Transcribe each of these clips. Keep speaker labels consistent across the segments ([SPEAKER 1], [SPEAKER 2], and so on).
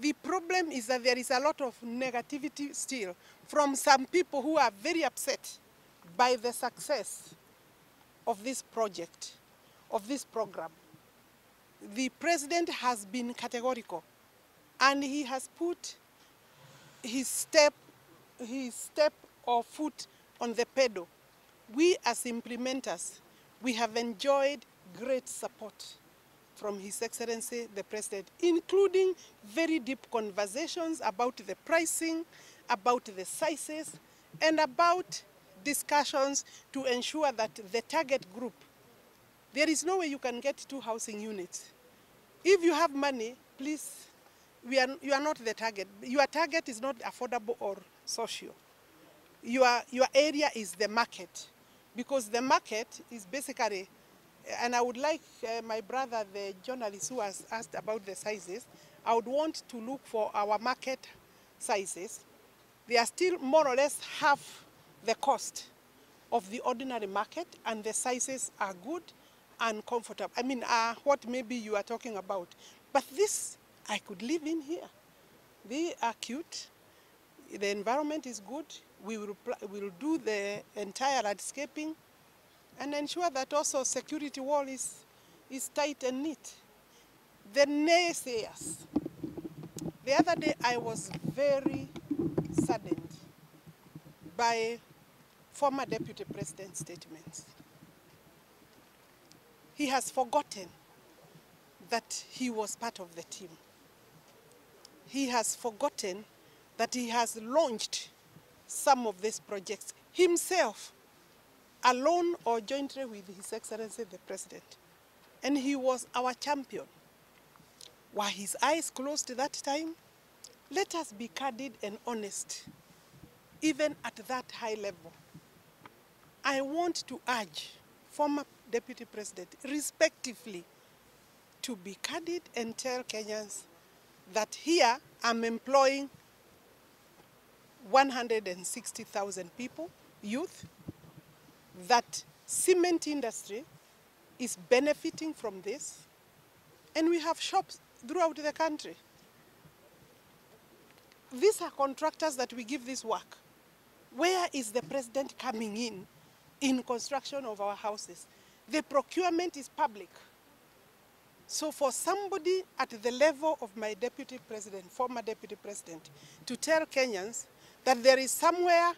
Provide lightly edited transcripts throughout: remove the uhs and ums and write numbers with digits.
[SPEAKER 1] The problem is that there is a lot of negativity still from some people who are very upset by the success of this project, of this program. The president has been categorical, and he has put his step or foot on the pedal. We as implementers, we have enjoyed great support from His Excellency the President, including very deep conversations about the pricing, about the sizes, and about discussions to ensure that the target group, there is no way you can get 2 housing units. If you have money, please, you are not the target. Your target is not affordable or social. Your area is the market, because the market is basically, and I would like my brother, the journalist who has asked about the sizes, I would want to look for our market sizes. They are still more or less half the cost of the ordinary market, and the sizes are good and comfortable. I mean, what maybe you are talking about. But this, I could live in here. They are cute. The environment is good. We will do the entire landscaping and ensure that also security wall is tight and neat. The naysayers. The other day I was very saddened by former Deputy President's statements. He has forgotten that he was part of the team. He has forgotten that he has launched some of these projects himself, alone or jointly with His Excellency the President. And he was our champion. Were his eyes closed that time? Let us be candid and honest, even at that high level. I want to urge former Deputy President, respectively, to be candid and tell Kenyans that here I'm employing 160,000 people, youth, that cement industry is benefiting from this, and we have shops throughout the country. These are contractors that we give this work. Where is the president coming in construction of our houses? The procurement is public. So for somebody at the level of my deputy president, former deputy president, to tell Kenyans that there is somewhere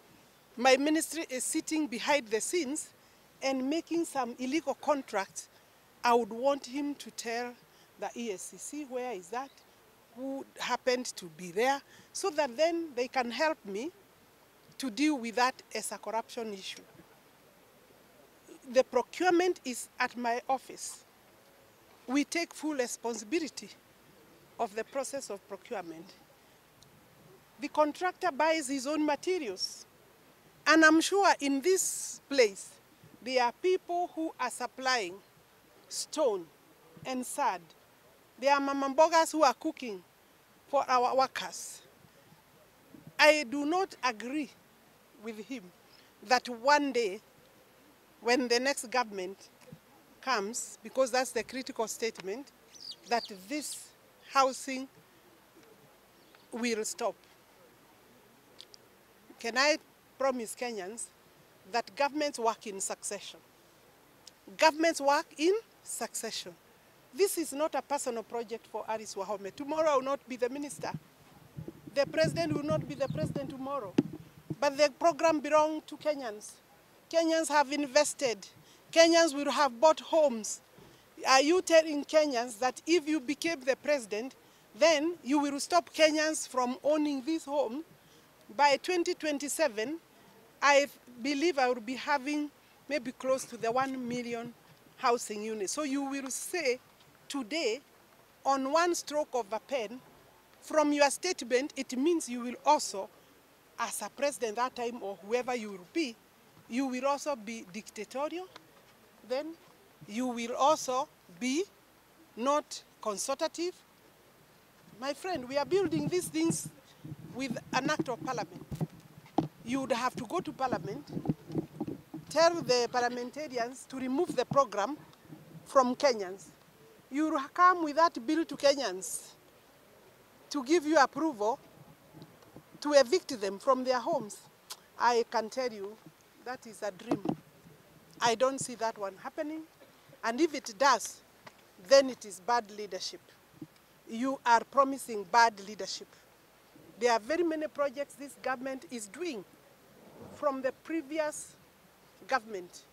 [SPEAKER 1] my ministry is sitting behind the scenes and making some illegal contracts, I would want him to tell the ESCC where is that, who happened to be there, so that then they can help me to deal with that as a corruption issue. The procurement is at my office. We take full responsibility of the process of procurement. The contractor buys his own materials. And I'm sure in this place, there are people who are supplying stone and sand. There are mamambogas who are cooking for our workers. I do not agree with him that one day, when the next government comes, because that's the critical statement, that this housing will stop. Can I promise Kenyans that governments work in succession? Governments work in succession. This is not a personal project for Alice Wahome. Tomorrow I will not be the minister. The president will not be the president tomorrow. But the program belongs to Kenyans. Kenyans have invested. Kenyans will have bought homes. Are you telling Kenyans that if you became the president, then you will stop Kenyans from owning this home? By 2027, I believe I will be having maybe close to the 1 million housing units. So you will say today, on one stroke of a pen, from your statement, it means you will also, as a president that time or whoever you will be, you will also be dictatorial. Then you will also be not consultative. My friend, we are building these things with an act of parliament. You would have to go to parliament, tell the parliamentarians to remove the program from Kenyans. You come with that bill to Kenyans, to give you approval to evict them from their homes. I can tell you that is a dream. I don't see that one happening. And if it does, then it is bad leadership. You are promising bad leadership. There are very many projects this government is doing from the previous government.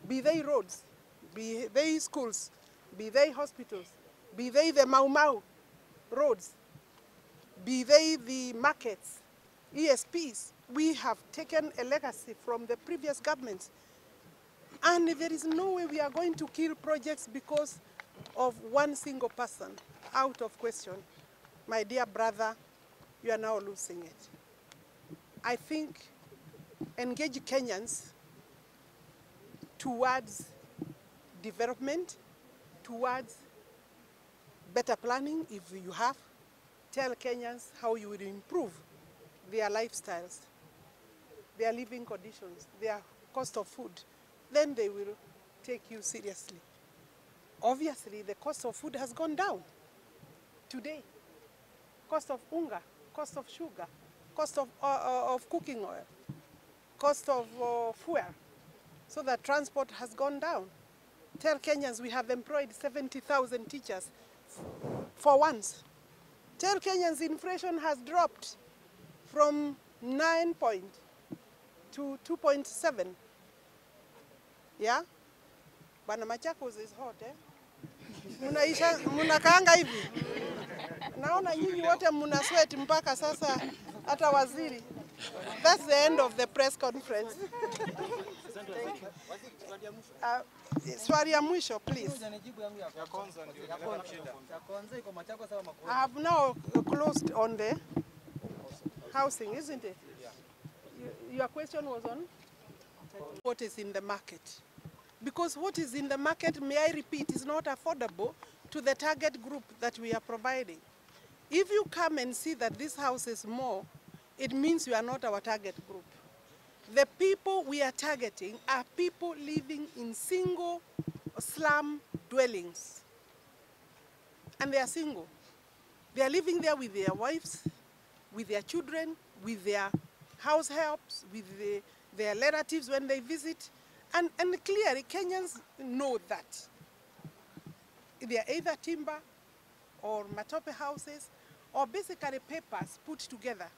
[SPEAKER 1] Be they roads, be they schools, be they hospitals, be they the Mau Mau roads, be they the markets, ESPs. We have taken a legacy from the previous governments. And there is no way we are going to kill projects because of one single person. Out of question. My dear brother, you are now losing it. I think engage Kenyans towards development, towards better planning if you have. Tell Kenyans how you will improve their lifestyles, their living conditions, their cost of food. Then they will take you seriously. Obviously, the cost of food has gone down today. Cost of unga, cost of sugar, cost of cooking oil, cost of fuel. So that transport has gone down. Tell Kenyans we have employed 70,000 teachers for once. Tell Kenyans inflation has dropped from 9 to 2.7. Yeah? Bana Machakos is hot, eh? Munakaanga hivi. Naona nyinyi wote muna sweat mpaka sasa hata waziri. That's the end of the press conference. Swali ya mwisho, please. I have now closed on the housing, isn't it? Your question was on what is in the market. Because what is in the market, may I repeat, is not affordable to the target group that we are providing. If you come and see that this house is more, it means you are not our target group. The people we are targeting are people living in single slum dwellings. And they are single. They are living there with their wives, with their children, with their house helps, with their relatives when they visit. And clearly, Kenyans know that. They are either timber or matope houses or basically papers put together.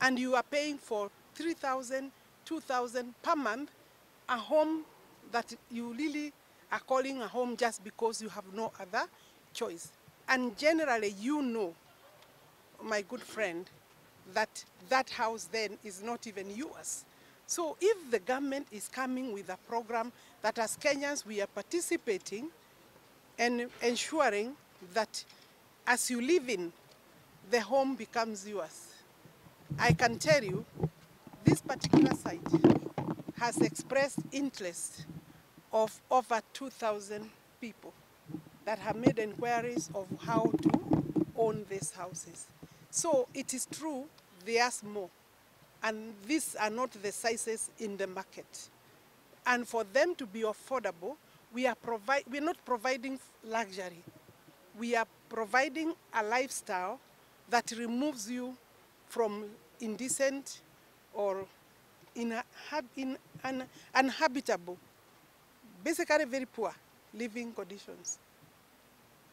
[SPEAKER 1] And you are paying for 3,000, 2,000 per month, a home that you really are calling a home just because you have no other choice. And generally, you know, my good friend, that that house then is not even yours. So if the government is coming with a program that as Kenyans we are participating and ensuring that as you live in, the home becomes yours. I can tell you, this particular site has expressed interest of over 2,000 people that have made inquiries of how to own these houses. So it is true, they are small. And these are not the sizes in the market. And for them to be affordable, we're not providing luxury. We are providing a lifestyle that removes you from indecent or uninhabitable, basically very poor living conditions,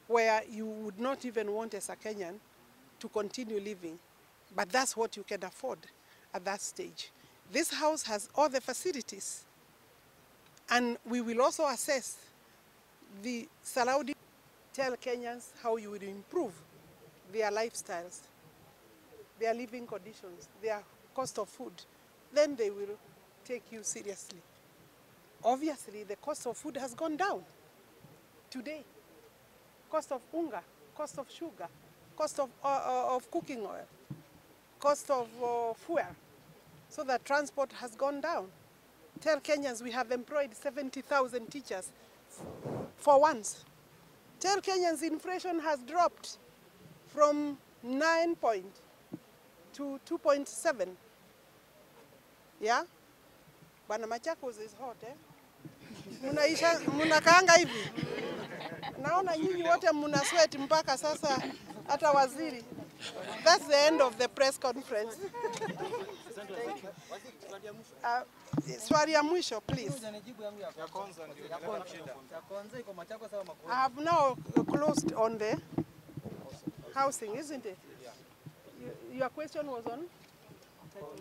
[SPEAKER 1] where you would not even want as a Kenyan to continue living. But that's what you can afford at that stage. This house has all the facilities. And we will also assess the surrounding. Tell Kenyans how you will improve their lifestyles, their living conditions, their cost of food. Then they will take you seriously. Obviously, the cost of food has gone down today. Cost of unga, cost of sugar, cost of cooking oil, cost of fuel. So that transport has gone down. Tell Kenyans we have employed 70,000 teachers for once. Tell Kenyans inflation has dropped from 9 to 2.7. Yeah? Bana Machakos is hot, eh? Munakaanga hivi. Naona nyinyi wote muna sweat mpaka sasa Hata waziri. That's the end of the press conference. Swali ya mwisho, please. I have now closed on the housing, isn't it? Your question was on?